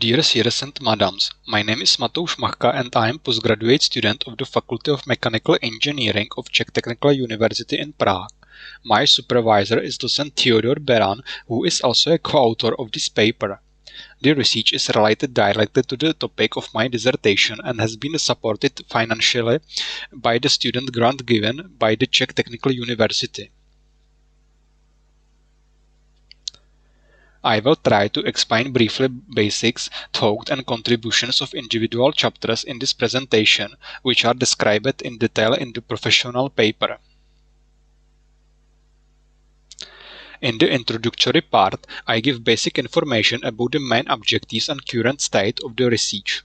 Dear sirs and madams, my name is Matous Machka and I am postgraduate student of the Faculty of Mechanical Engineering of Czech Technical University in Prague. My supervisor is docent Theodor Beran, who is also a co-author of this paper. The research is related directly to the topic of my dissertation and has been supported financially by the student grant given by the Czech Technical University. I will try to explain briefly basics, thought and contributions of individual chapters in this presentation, which are described in detail in the professional paper. In the introductory part, I give basic information about the main objectives and current state of the research.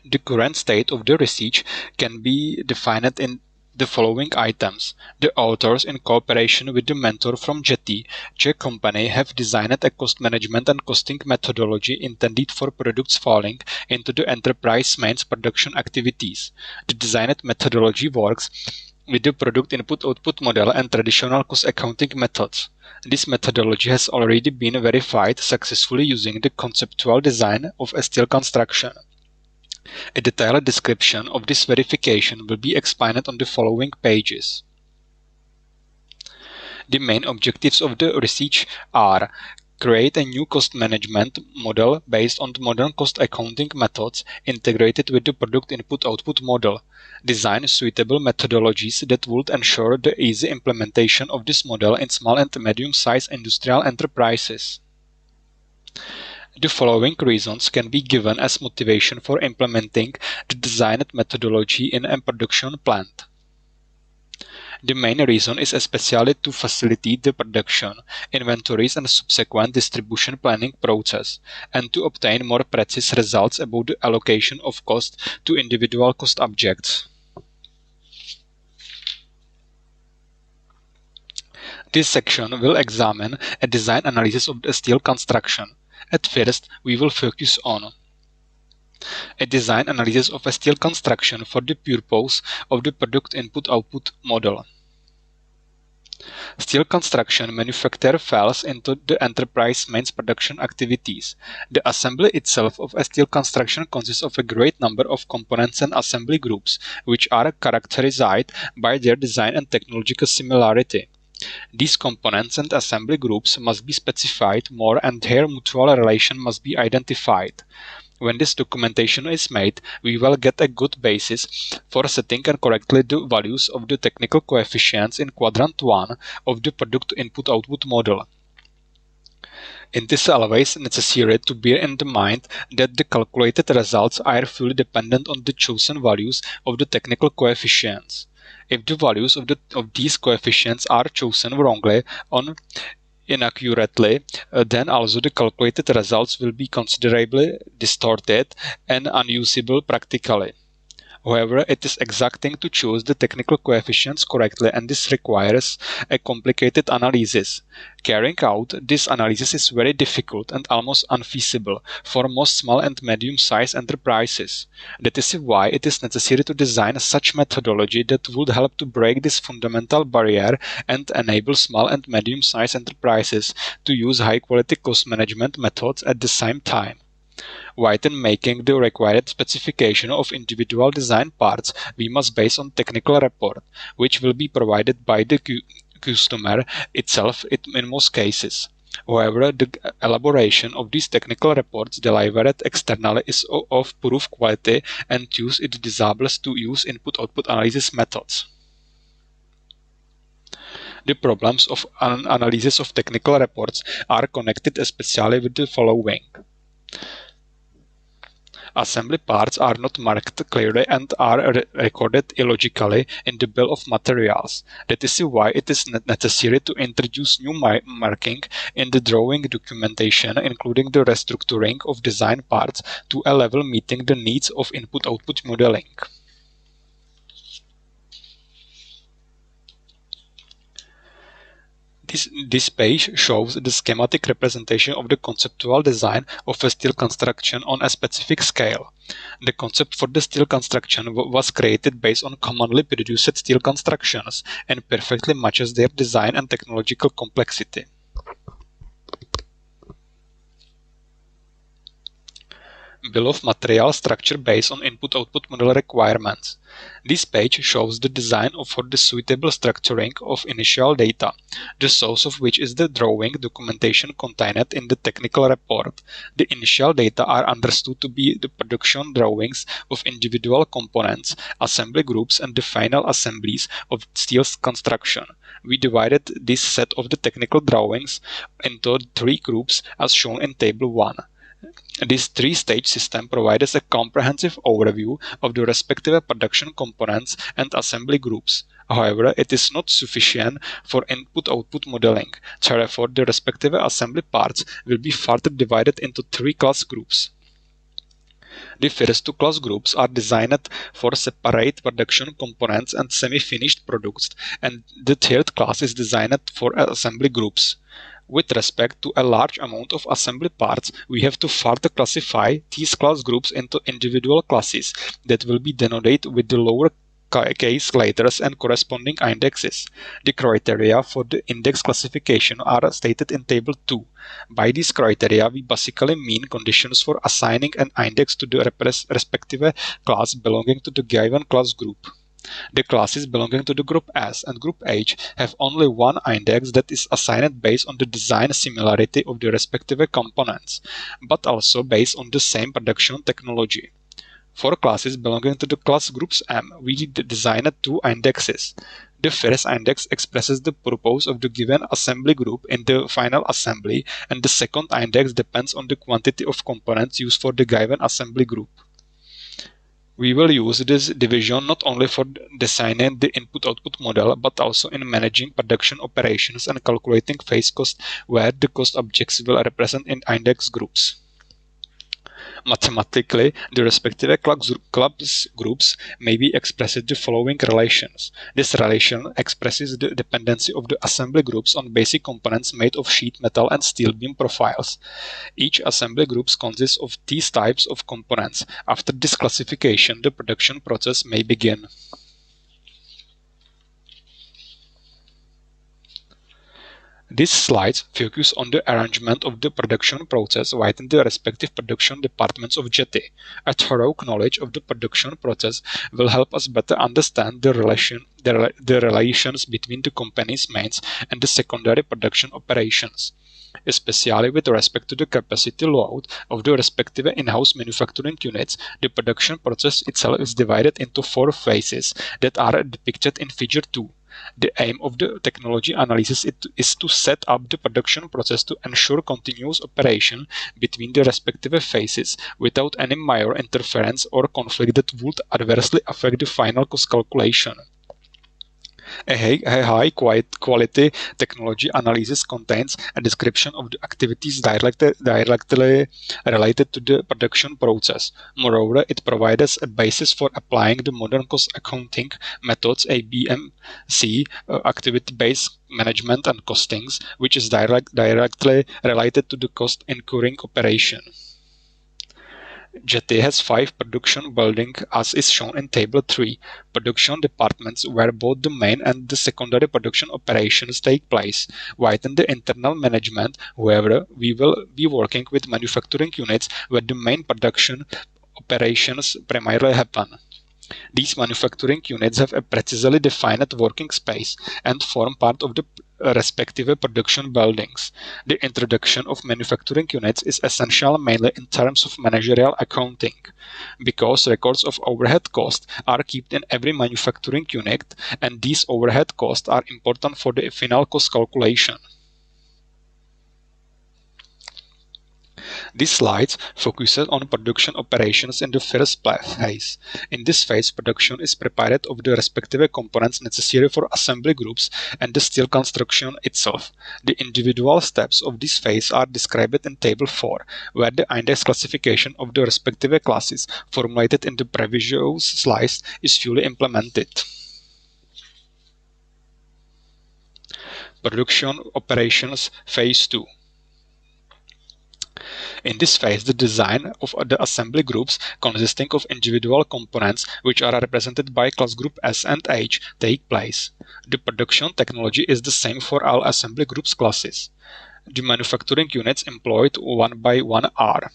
The current state of the research can be defined in the following items. The authors, in cooperation with the mentor from JETI, Czech company, have designed a cost management and costing methodology intended for products falling into the enterprise mains production activities. The designed methodology works with the product input-output model and traditional cost accounting methods. This methodology has already been verified successfully using the conceptual design of a steel construction. A detailed description of this verification will be explained on the following pages. The main objectives of the research are: create a new cost management model based on the modern cost accounting methods integrated with the product input-output model, design suitable methodologies that would ensure the easy implementation of this model in small and medium-sized industrial enterprises. The following reasons can be given as motivation for implementing the designed methodology in a production plant. The main reason is especially to facilitate the production, inventories and subsequent distribution planning process, and to obtain more precise results about the allocation of cost to individual cost objects. This section will examine a design analysis of the steel construction. At first, we will focus on a design analysis of a steel construction for the purpose of the product input-output model. Steel construction manufacture falls into the enterprise mains production activities. The assembly itself of a steel construction consists of a great number of components and assembly groups, which are characterized by their design and technological similarity. These components and assembly groups must be specified more and their mutual relation must be identified. When this documentation is made, we will get a good basis for setting and correctly the values of the technical coefficients in quadrant 1 of the product input-output model. It is always necessary to bear in mind that the calculated results are fully dependent on the chosen values of the technical coefficients. If the values of these coefficients are chosen wrongly or inaccurately, then also the calculated results will be considerably distorted and unusable practically. However, it is exacting to choose the technical coefficients correctly, and this requires a complicated analysis. Carrying out this analysis is very difficult and almost unfeasible for most small and medium-sized enterprises. That is why it is necessary to design such methodology that would help to break this fundamental barrier and enable small and medium-sized enterprises to use high-quality cost management methods at the same time. While in making the required specification of individual design parts, we must base on technical report, which will be provided by the customer itself in most cases. However, the elaboration of these technical reports delivered externally is of poor quality, and thus it disables to use input-output analysis methods. The problems of an analysis of technical reports are connected especially with the following. Assembly parts are not marked clearly and are recorded illogically in the bill of materials. That is why it is necessary to introduce new marking in the drawing documentation, including the restructuring of design parts to a level meeting the needs of input-output modeling. This page shows the schematic representation of the conceptual design of a steel construction on a specific scale. The concept for the steel construction was created based on commonly produced steel constructions and perfectly matches their design and technological complexity. Bill of material structure based on input-output model requirements. This page shows the design for the suitable structuring of initial data, the source of which is the drawing documentation contained in the technical report. The initial data are understood to be the production drawings of individual components, assembly groups, and the final assemblies of steel construction. We divided this set of the technical drawings into 3 groups as shown in Table 1. This 3-stage system provides a comprehensive overview of the respective production components and assembly groups. However, it is not sufficient for input-output modeling. Therefore, the respective assembly parts will be further divided into 3 class groups. The first 2 class groups are designed for separate production components and semi-finished products, and the third class is designed for assembly groups. With respect to a large amount of assembly parts, we have to further classify these class groups into individual classes that will be denoted with the lower case letters and corresponding indexes. The criteria for the index classification are stated in Table 2. By these criteria, we basically mean conditions for assigning an index to the respective class belonging to the given class group. The classes belonging to the group S and group H have only one index that is assigned based on the design similarity of the respective components, but also based on the same production technology. For classes belonging to the class groups M, we designed 2 indexes. The first index expresses the purpose of the given assembly group in the final assembly, and the second index depends on the quantity of components used for the given assembly group. We will use this division not only for designing the input-output model, but also in managing production operations and calculating phase cost, where the cost objects will represent in index groups. Mathematically, the respective class groups may be expressed in the following relations. This relation expresses the dependency of the assembly groups on basic components made of sheet metal and steel beam profiles. Each assembly group consists of these types of components. After this classification, the production process may begin. These slides focus on the arrangement of the production process within the respective production departments of JETI. A thorough knowledge of the production process will help us better understand the relations between the company's mains and the secondary production operations. Especially with respect to the capacity load of the respective in-house manufacturing units, the production process itself is divided into 4 phases that are depicted in Figure 2. The aim of the technology analysis is to set up the production process to ensure continuous operation between the respective phases without any major interference or conflict that would adversely affect the final cost calculation. A high quality technology analysis contains a description of the activities directly related to the production process. Moreover, it provides a basis for applying the modern cost accounting methods ABMC, activity-based management and costings, which is directly related to the cost incurring operation. JETI has 5 production buildings as is shown in Table 3, production departments where both the main and the secondary production operations take place. Within the internal management, however, we will be working with manufacturing units where the main production operations primarily happen. These manufacturing units have a precisely defined working space and form part of the respective production buildings. The introduction of manufacturing units is essential mainly in terms of managerial accounting, because records of overhead costs are kept in every manufacturing unit, and these overhead costs are important for the final cost calculation. This slide focuses on production operations in the first phase. In this phase, production is prepared of the respective components necessary for assembly groups and the steel construction itself. The individual steps of this phase are described in Table 4, where the index classification of the respective classes formulated in the previous slides is fully implemented. Production operations phase 2. In this phase, the design of the assembly groups consisting of individual components which are represented by class group S and H take place. The production technology is the same for all assembly groups classes. The manufacturing units employed one by one are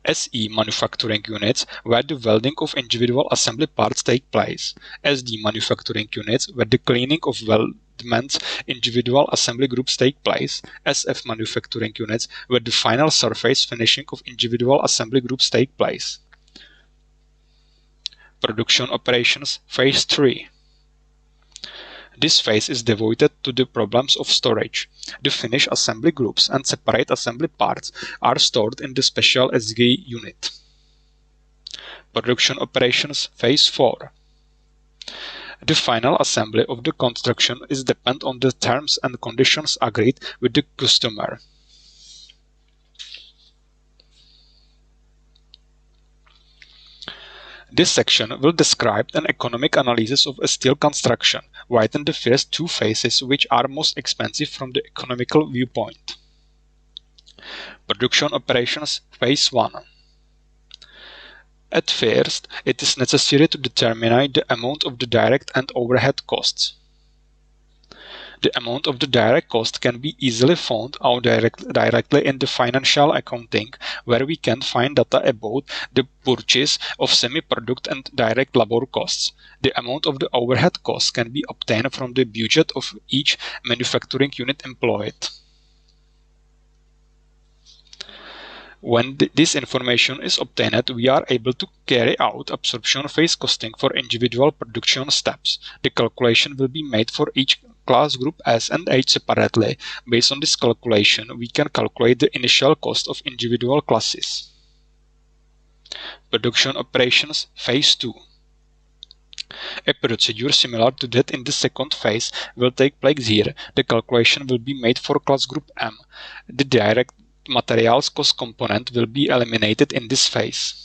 SE manufacturing units, where the welding of individual assembly parts take place. SD manufacturing units, where the cleaning of weldments individual assembly groups take place. SF manufacturing units, where the final surface finishing of individual assembly groups take place. Production operations phase 3. This phase is devoted to the problems of storage. The finished assembly groups and separate assembly parts are stored in the special SG unit. Production operations phase 4. The final assembly of the construction is dependent on the terms and conditions agreed with the customer. This section will describe an economic analysis of a steel construction, within the first two phases which are most expensive from the economical viewpoint. Production operations phase 1. At first, it is necessary to determine the amount of the direct and overhead costs. The amount of the direct cost can be easily found out directly in the financial accounting, where we can find data about the purchase of semi-product and direct labor costs. The amount of the overhead costs can be obtained from the budget of each manufacturing unit employed. When this information is obtained, we are able to carry out absorption phase costing for individual production steps. The calculation will be made for each class group S and H separately. Based on this calculation, we can calculate the initial cost of individual classes. Production operations phase 2. A procedure similar to that in the second phase will take place here. The calculation will be made for class group M. The direct materials cost component will be eliminated in this phase.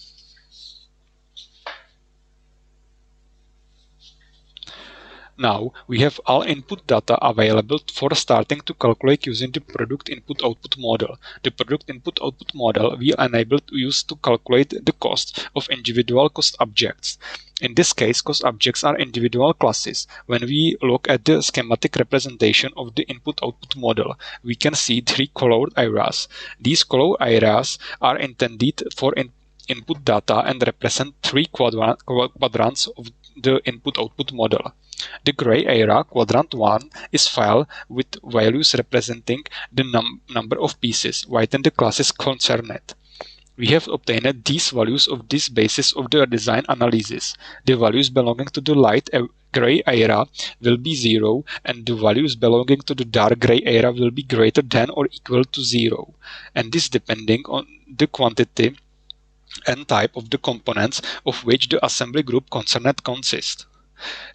Now we have all input data available for starting to calculate using the product input-output model. The product input-output model will enable use to calculate the cost of individual cost objects. In this case, cost objects are individual classes. When we look at the schematic representation of the input-output model, we can see three colored areas. These colored areas are intended for input data and represent three quadrants of the input-output model. The gray area, quadrant 1, is file with values representing the number of pieces within the classes concerned. We have obtained these values of this basis of the design analysis. The values belonging to the light gray area will be 0, and the values belonging to the dark gray area will be greater than or equal to 0. And this depending on the quantity and type of the components of which the assembly group concerned consists.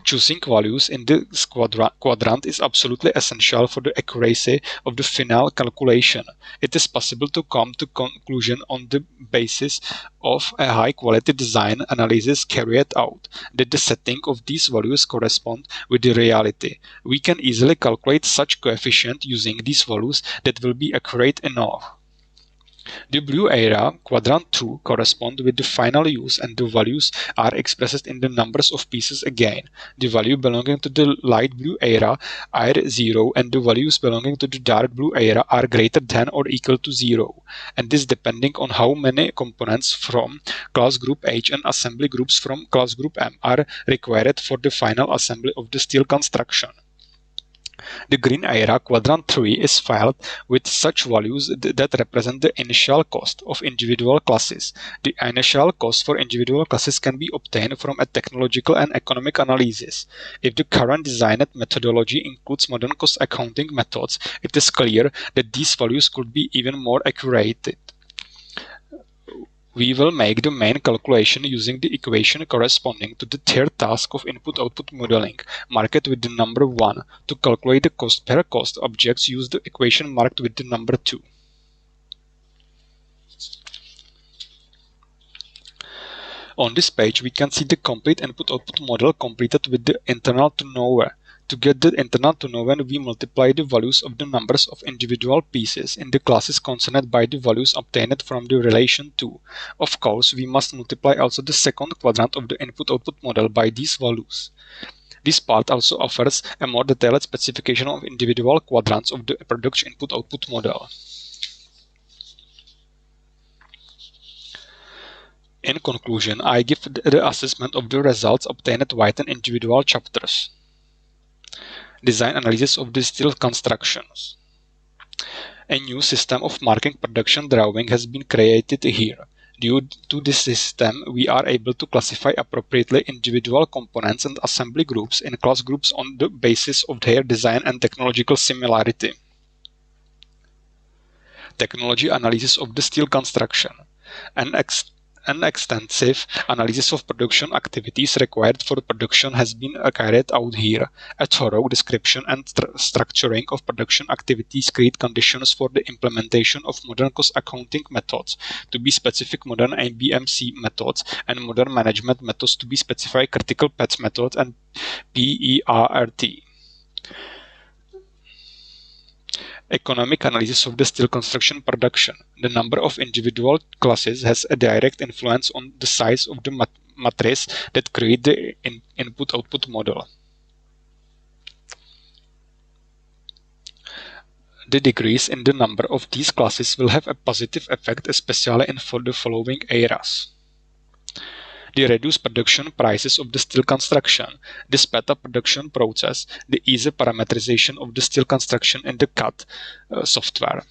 Choosing values in this quadrant is absolutely essential for the accuracy of the final calculation. It is possible to come to conclusion on the basis of a high-quality design analysis carried out that the setting of these values correspond with the reality. We can easily calculate such coefficient using these values that will be accurate enough. The blue area, quadrant 2, correspond with the final use, and the values are expressed in the numbers of pieces again. The value belonging to the light blue area are 0, and the values belonging to the dark blue area are greater than or equal to 0. And this depending on how many components from class group H and assembly groups from class group M are required for the final assembly of the steel construction. The green area, quadrant 3, is filed with such values that represent the initial cost of individual classes. The initial cost for individual classes can be obtained from a technological and economic analysis. If the current designed methodology includes modern cost accounting methods, it is clear that these values could be even more accurate. We will make the main calculation using the equation corresponding to the third task of input-output modeling, marked with the number 1. To calculate the cost per cost objects, use the equation marked with the number 2. On this page, we can see the complete input-output model completed with the internal to-nowhere. To get the internal to-nowhere, we multiply the values of the numbers of individual pieces in the classes concerned by the values obtained from the relation 2. Of course, we must multiply also the second quadrant of the input-output model by these values. This part also offers a more detailed specification of individual quadrants of the production input-output model. In conclusion, I give the assessment of the results obtained within individual chapters. Design analysis of the steel constructions. A new system of marking production drawing has been created here. Due to this system, we are able to classify appropriately individual components and assembly groups in class groups on the basis of their design and technological similarity. Technology analysis of the steel construction. An extensive analysis of production activities required for production has been carried out here. A thorough description and structuring of production activities create conditions for the implementation of modern cost accounting methods, to be specific modern ABMC methods, and modern management methods, to be specified critical path method and PERT. Economic analysis of the steel construction production. The number of individual classes has a direct influence on the size of the matrix that create the input-output model. The decrease in the number of these classes will have a positive effect, especially in the following areas. The reduced production prices of the steel construction, the sped up production process, the easy parameterization of the steel construction in the CAD software.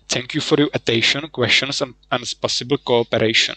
Thank you for your attention, questions, and possible cooperation.